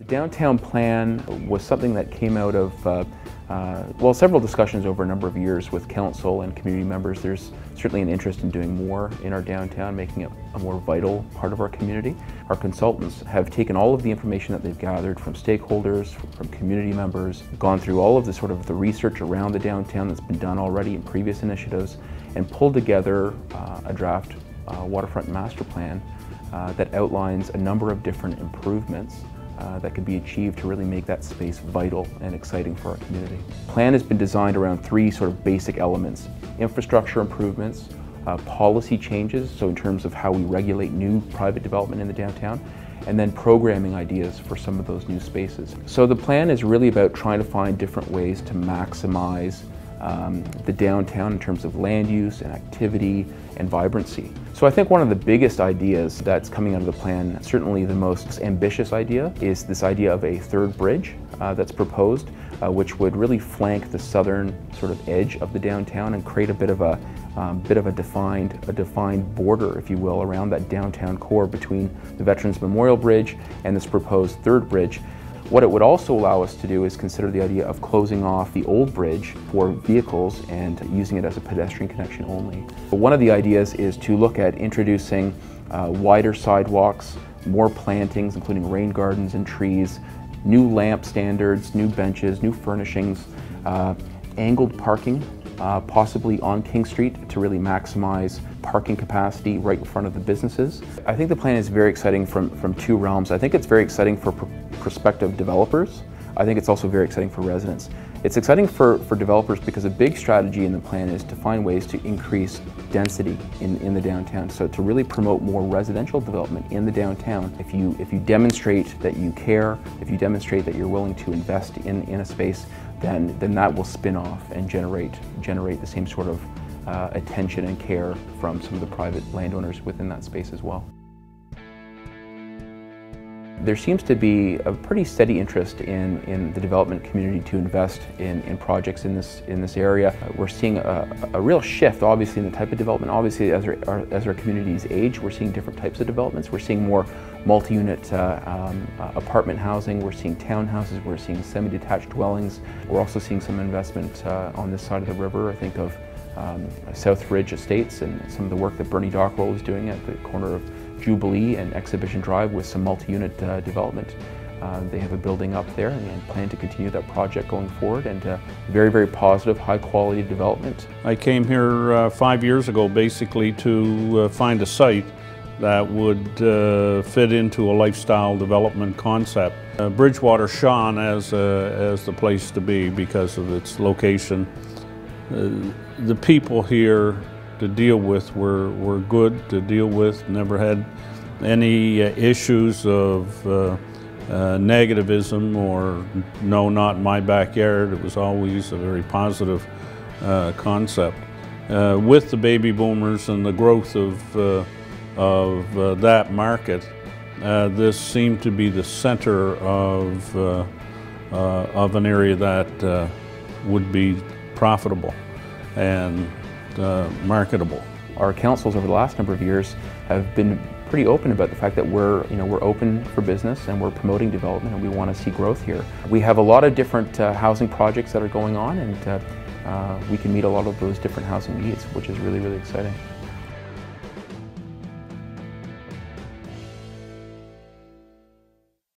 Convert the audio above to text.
Downtown plan was something that came out of well, several discussions over a number of years with council and community members. There's certainly an interest in doing more in our downtown, making it a more vital part of our community. Our consultants have taken all of the information that they've gathered from stakeholders, from community members, gone through all of the research around the downtown that's been done already in previous initiatives, and pulled together a draft waterfront master plan that outlines a number of different improvements that can be achieved to really make that space vital and exciting for our community. The plan has been designed around three sort of basic elements: infrastructure improvements, policy changes, so in terms of how we regulate new private development in the downtown, and then programming ideas for some of those new spaces. So the plan is really about trying to find different ways to maximize the downtown in terms of land use and activity and vibrancy. So I think one of the biggest ideas that's coming out of the plan, certainly the most ambitious idea, is this idea of a third bridge that's proposed, which would really flank the southern sort of edge of the downtown and create a bit of a defined border, if you will, around that downtown core between the Veterans Memorial Bridge and this proposed third bridge. What it would also allow us to do is consider the idea of closing off the old bridge for vehicles and using it as a pedestrian connection only. But one of the ideas is to look at introducing wider sidewalks, more plantings, including rain gardens and trees, new lamp standards, new benches, new furnishings, angled parking, possibly on King Street to really maximize parking capacity right in front of the businesses. I think the plan is very exciting from two realms. I think it's very exciting for prospective developers. I think it's also very exciting for residents. It's exciting for developers because a big strategy in the plan is to find ways to increase density in the downtown. So to really promote more residential development in the downtown, if you demonstrate that you care, if you demonstrate that you're willing to invest in a space, then that will spin off and generate the same sort of attention and care from some of the private landowners within that space as well. There seems to be a pretty steady interest in the development community to invest in projects in this area. We're seeing a real shift, obviously, in the type of development. Obviously, as our communities age, we're seeing different types of developments. We're seeing more multi-unit apartment housing. We're seeing townhouses. We're seeing semi-detached dwellings. We're also seeing some investment on this side of the river. I think of South Ridge Estates and some of the work that Bernie Dockrell is doing at the corner of Jubilee and Exhibition Drive with some multi-unit development. They have a building up there and plan to continue that project going forward, and very, very positive, high-quality development. I came here 5 years ago basically to find a site that would fit into a lifestyle development concept. Bridgewater shone as the place to be because of its location. The people here to deal with were good to deal with, never had any issues of negativism or no, not my backyard. It was always a very positive concept. With the baby boomers and the growth of that market, this seemed to be the center of an area that would be profitable and marketable. Our councils over the last number of years have been pretty open about the fact that we're open for business and we're promoting development and we want to see growth here. We have a lot of different housing projects that are going on, and we can meet a lot of those different housing needs, which is really, really exciting.